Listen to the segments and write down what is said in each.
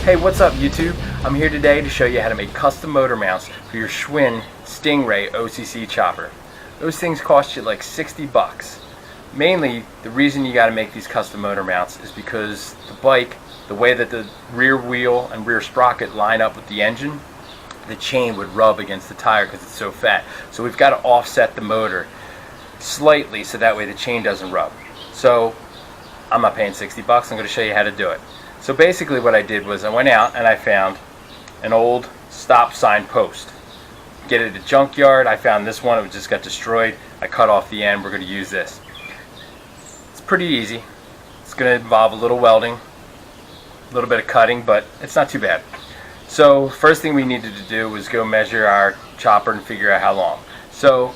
Hey, what's up YouTube? I'm here today to show you how to make custom motor mounts for your Schwinn Stingray OCC Chopper. Those things cost you like 60 bucks. Mainly, the reason you got to make these custom motor mounts is because the bike, the way that the rear wheel and rear sprocket line up with the engine, the chain would rub against the tire because it's so fat. So we've got to offset the motor slightly so that way the chain doesn't rub. So I'm not paying 60 bucks. I'm going to show you how to do it. So basically what I did was I went out and I found an old stop sign post. Get it at a junkyard. I found this one. It just got destroyed. I cut off the end. We're going to use this. It's pretty easy. It's going to involve a little welding, a little bit of cutting, but it's not too bad. So first thing we needed to do was go measure our chopper and figure out how long. So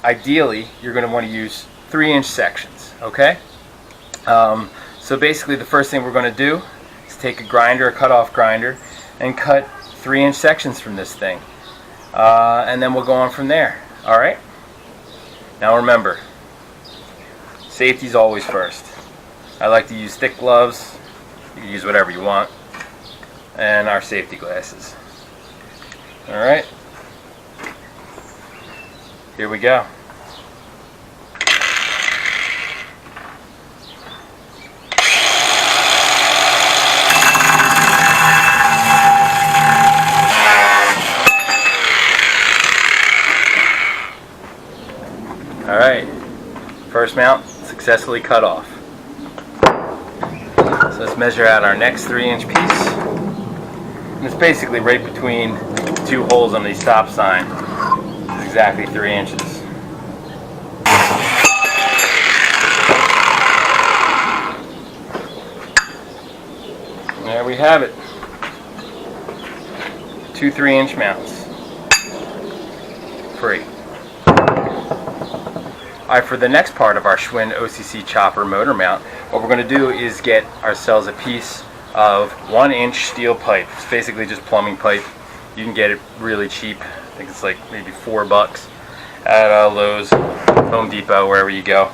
ideally you're going to want to use 3-inch sections, okay? So basically the first thing we're going to do is take a grinder, a cut-off grinder, and cut 3-inch sections from this thing. And then we'll go on from there. Alright? Now remember, safety's always first. I like to use thick gloves. You can use whatever you want. And our safety glasses. Alright? Here we go. Alright, first mount successfully cut off. So let's measure out our next 3-inch piece. And it's basically right between the two holes on the stop sign. It's exactly 3 inches. And there we have it. 2 3-inch mounts. Free. Alright, for the next part of our Schwinn OCC Chopper motor mount, what we're going to do is get ourselves a piece of 1-inch steel pipe. It's basically just plumbing pipe. You can get it really cheap. I think it's like maybe $4 at Lowe's, Home Depot, wherever you go.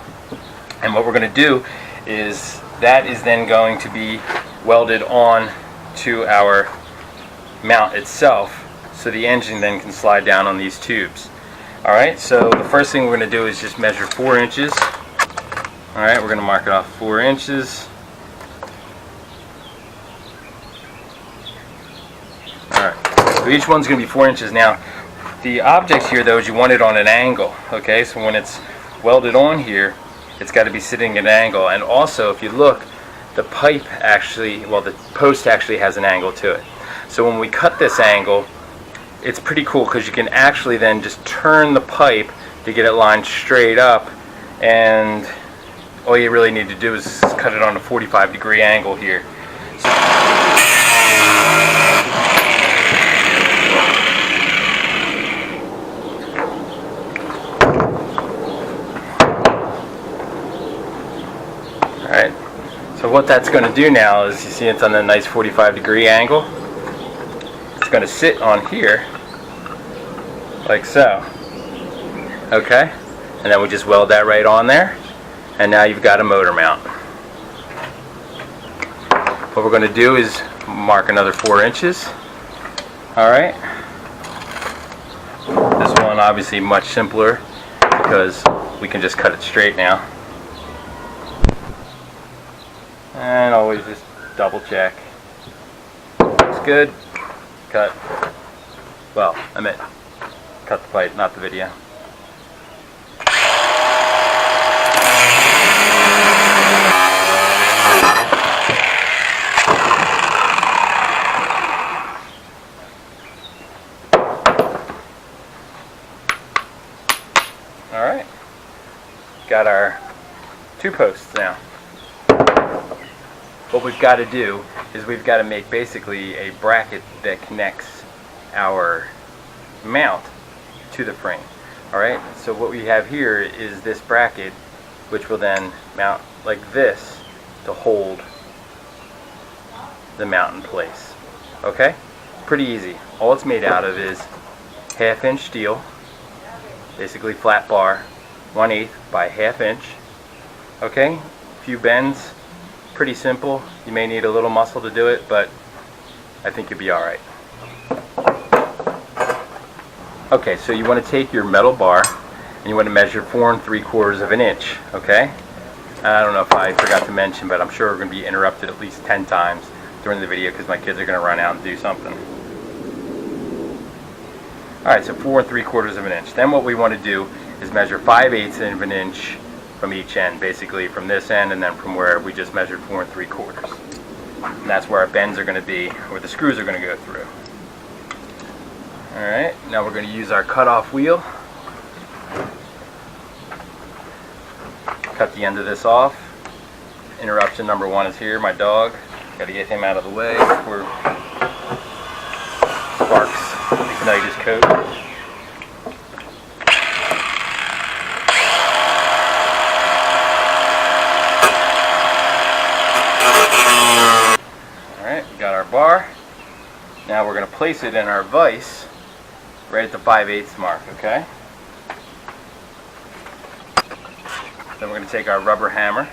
And what we're going to do is that is then going to be welded on to our mount itself, so the engine then can slide down on these tubes. Alright, so the first thing we're going to do is just measure 4 inches. Alright, we're going to mark it off 4 inches. Alright, so each one's going to be 4 inches. Now, the object here though is you want it on an angle. Okay, so when it's welded on here, it's got to be sitting at an angle. And also, if you look, the pipe actually, well, the post actually has an angle to it. So when we cut this angle, it's pretty cool because you can actually then just turn the pipe to get it lined straight up, and all you really need to do is cut it on a 45-degree angle here. Alright, so what that's going to do now is, you see it's on a nice 45-degree angle. It's going to sit on here like so. Okay, and then we just weld that right on there, and now you've got a motor mount. What we're going to do is mark another 4 inches. Alright, this one obviously much simpler because we can just cut it straight now. And always just double check. Looks good. Cut. Well, I meant cut the pipe, not the video. Alright. Got our 2 posts now. What we've got to do is we've got to make basically a bracket that connects our mount to the frame. Alright, so what we have here is this bracket, which will then mount like this to hold the mount in place. Okay? Pretty easy. All it's made out of is 1/2-inch steel, basically flat bar, 1/8 by 1/2 inch. Okay? A few bends. Pretty simple. You may need a little muscle to do it, but I think you'll be alright. Okay, so you want to take your metal bar and you want to measure 4 3/4 of an inch, okay? I don't know if I forgot to mention, but I'm sure we're going to be interrupted at least 10 times during the video because my kids are going to run out and do something. Alright, so 4 3/4 of an inch. Then what we want to do is measure 5/8 of an inch from each end, basically from this end and then from where we just measured 4 3/4. And that's where our bends are going to be, where the screws are going to go through. Alright, now we're going to use our cutoff wheel. Cut the end of this off. Interruption number 1 is here, my dog. Got to get him out of the way before sparks ignite his coat. Alright, we got our bar. Now we're going to place it in our vise right at the 5/8 mark, okay? Then we're going to take our rubber hammer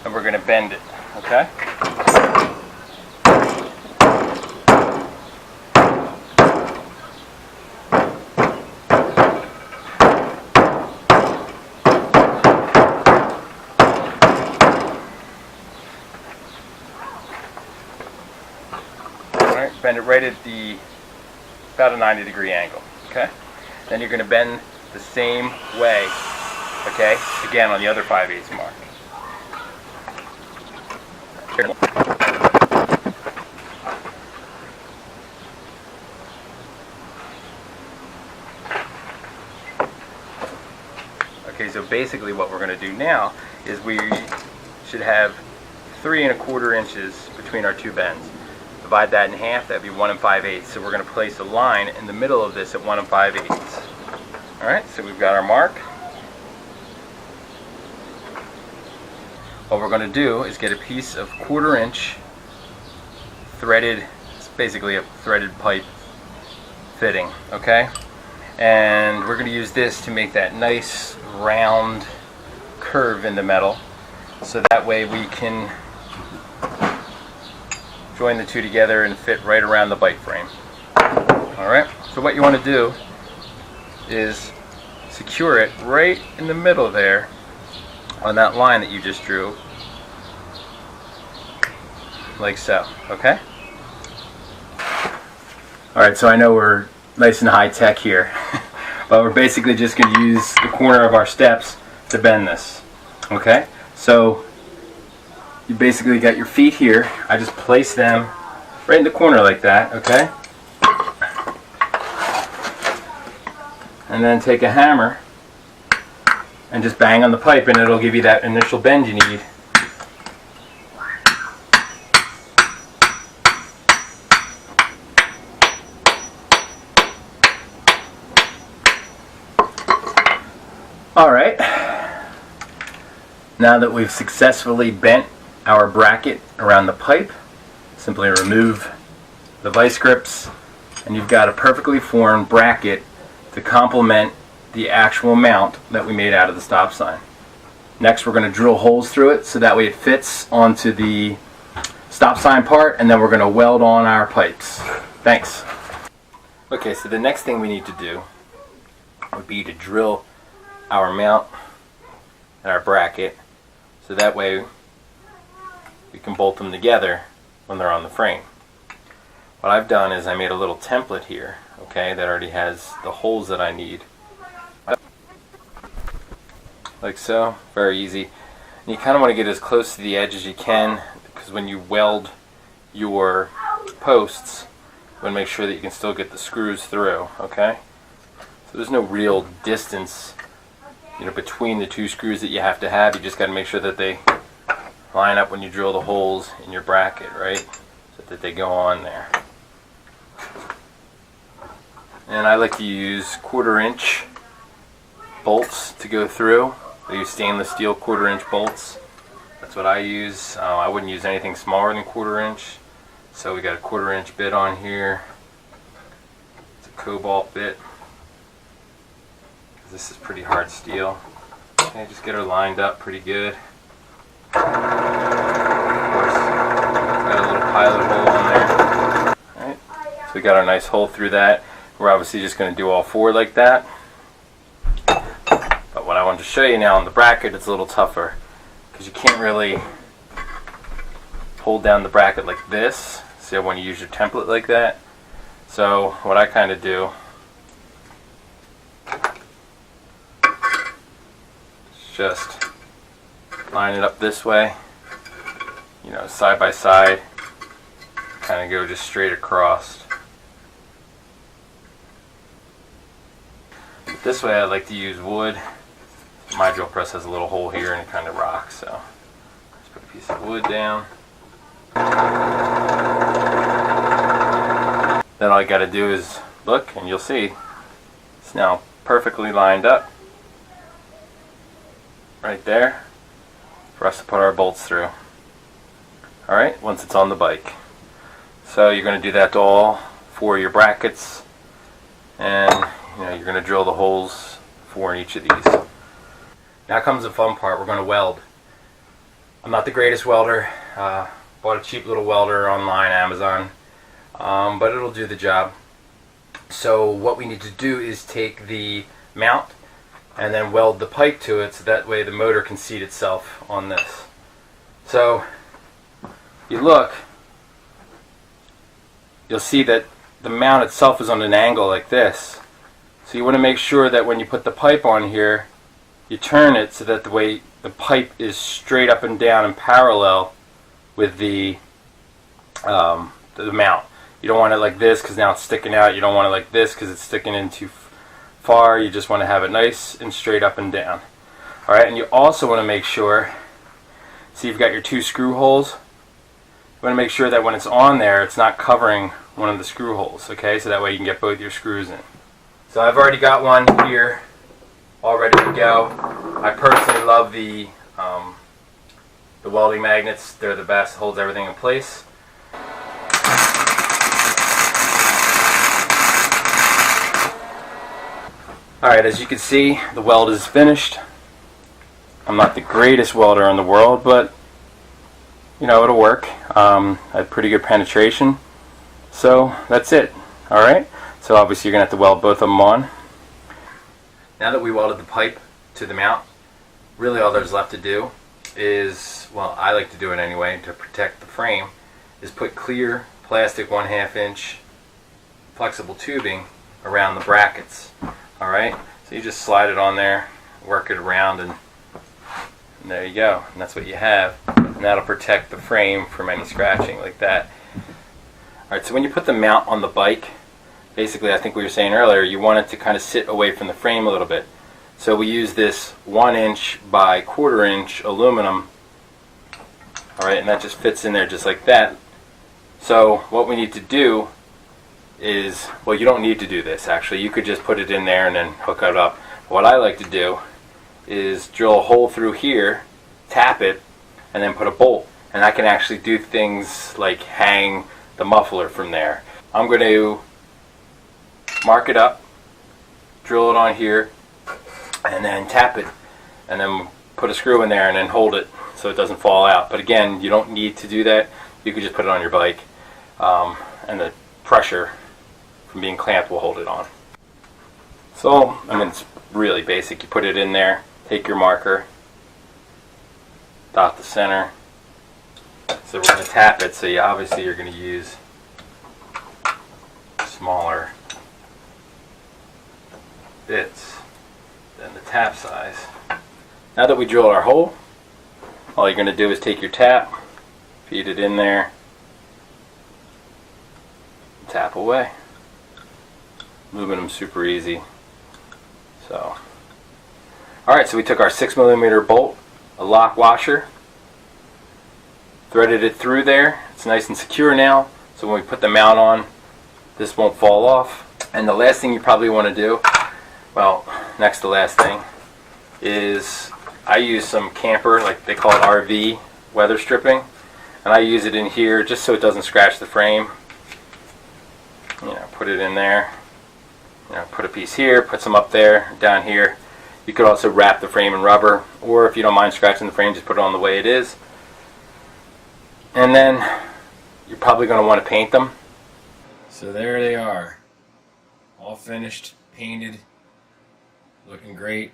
and we're going to bend it, okay? Alright, bend it right at about a 90-degree angle, okay? Then you're going to bend the same way, okay, again on the other 5/8 mark. Okay, so basically what we're going to do now is we should have 3 1/4 inches between our 2 bends. Divide that in half, that'd be 1 5/8. So we're going to place a line in the middle of this at 1 5/8. Alright, so we've got our mark. What we're going to do is get a piece of 1/4 inch threaded, it's basically a threaded pipe fitting, okay? And we're going to use this to make that nice round curve in the metal, so that way we can join the two together and fit right around the bike frame. Alright, so what you want to do is secure it right in the middle there on that line that you just drew, like so, okay? Alright, so I know we're nice and high tech here, but we're basically just going to use the corner of our steps to bend this, okay? So you basically got your feet here. I just place them right in the corner like that, okay? And then take a hammer and just bang on the pipe and it'll give you that initial bend you need. Alright, now that we've successfully bent our bracket around the pipe, simply remove the vice grips and you've got a perfectly formed bracket to complement the actual mount that we made out of the stop sign. Next we're going to drill holes through it so that way it fits onto the stop sign part, and then we're going to weld on our pipes. Thanks. Okay, so the next thing we need to do would be to drill our mount and our bracket so that way we can bolt them together when they're on the frame. What I've done is I made a little template here, okay, that already has the holes that I need. Like so, very easy. And you kind of want to get as close to the edge as you can, because when you weld your posts, you want to make sure that you can still get the screws through, okay? So there's no real distance, you know, between the two screws that you have to have. You just got to make sure that they line up when you drill the holes in your bracket, right? So that they go on there. And I like to use 1/4 inch bolts to go through. I use stainless steel 1/4 inch bolts. That's what I use. I wouldn't use anything smaller than 1/4 inch. So we got a 1/4 inch bit on here. It's a cobalt bit. This is pretty hard steel. Okay, just get her lined up pretty good. pilot hole on there. Alright, so we got our nice hole through that. We're obviously just going to do all 4 like that. But what I wanted to show you now on the bracket, it's a little tougher because you can't really hold down the bracket like this. So when you use your template like that. So what I kind of do is just line it up this way, you know, side by side, kind of go just straight across. But this way I like to use wood. My drill press has a little hole here and it kind of rocks, so just put a piece of wood down. Then all I got to do is look and you'll see it's now perfectly lined up right there for us to put our bolts through. Alright, once it's on the bike. So you're going to do that to all 4 of your brackets, and you know, you're going to drill the holes 4 in each of these. Now comes the fun part. We're going to weld. I'm not the greatest welder. Bought a cheap little welder online, Amazon, but it'll do the job. So what we need to do is take the mount and then weld the pipe to it, so that way the motor can seat itself on this. So you look, you'll see that the mount itself is on an angle like this. So you want to make sure that when you put the pipe on here, you turn it so that the way the pipe is straight up and down and parallel with the mount. You don't want it like this because now it's sticking out. You don't want it like this because it's sticking in too far. You just want to have it nice and straight up and down. Alright, and you also want to make sure, see, you've got your 2 screw holes. You want to make sure that when it's on there, it's not covering one of the screw holes, okay? So that way you can get both your screws in. So I've already got one here all ready to go. I personally love the welding magnets. They're the best, holds everything in place. Alright, as you can see, the weld is finished. I'm not the greatest welder in the world, but you know, it'll work. I had pretty good penetration. So that's it. Alright, so obviously you're going to have to weld both of them on. Now that we welded the pipe to the mount, really all there's left to do is, well, I like to do it anyway to protect the frame, is put clear plastic 1/2 inch flexible tubing around the brackets. Alright, so you just slide it on there, work it around, and there you go. And that's what you have. And that'll protect the frame from any scratching like that. Alright, so when you put the mount on the bike, basically, I think we were saying earlier, you want it to kind of sit away from the frame a little bit. So we use this 1 inch by 1/4 inch aluminum. Alright, and that just fits in there just like that. So what we need to do is, well, you don't need to do this actually. You could just put it in there and then hook it up. What I like to do is drill a hole through here, tap it, and then put a bolt. And I can actually do things like hang the muffler from there. I'm going to mark it up, drill it on here, and then tap it, and then put a screw in there and then hold it so it doesn't fall out. But again, you don't need to do that. You could just put it on your bike, and the pressure from being clamped will hold it on. So, I mean, it's really basic. You put it in there, take your marker, dot the center. So we're going to tap it, so obviously you're going to use smaller bits than the tap size. Now that we drilled our hole, all you're going to do is take your tap, feed it in there, tap away. Aluminum super easy. So, alright, so we took our 6mm bolt, a lock washer, threaded it through there. It's nice and secure now, so when we put the mount on, this won't fall off. And the last thing you probably want to do, well, next to last thing, is I use some camper, like they call it RV weather stripping, and I use it in here just so it doesn't scratch the frame. You know, put it in there. You know, put a piece here, put some up there, down here. You could also wrap the frame in rubber, or if you don't mind scratching the frame, just put it on the way it is. And then you're probably going to want to paint them. So there they are, all finished, painted, looking great,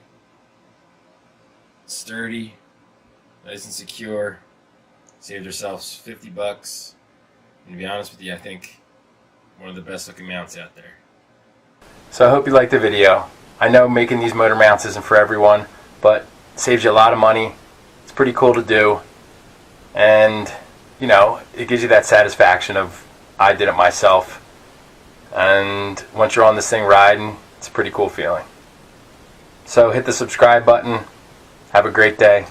sturdy, nice and secure. Saved ourselves 50 bucks. And to be honest with you, I think one of the best looking mounts out there. So I hope you liked the video. I know making these motor mounts isn't for everyone, but it saves you a lot of money. It's pretty cool to do. And, you know, it gives you that satisfaction of, I did it myself. And once you're on this thing riding, it's a pretty cool feeling. So hit the subscribe button. Have a great day.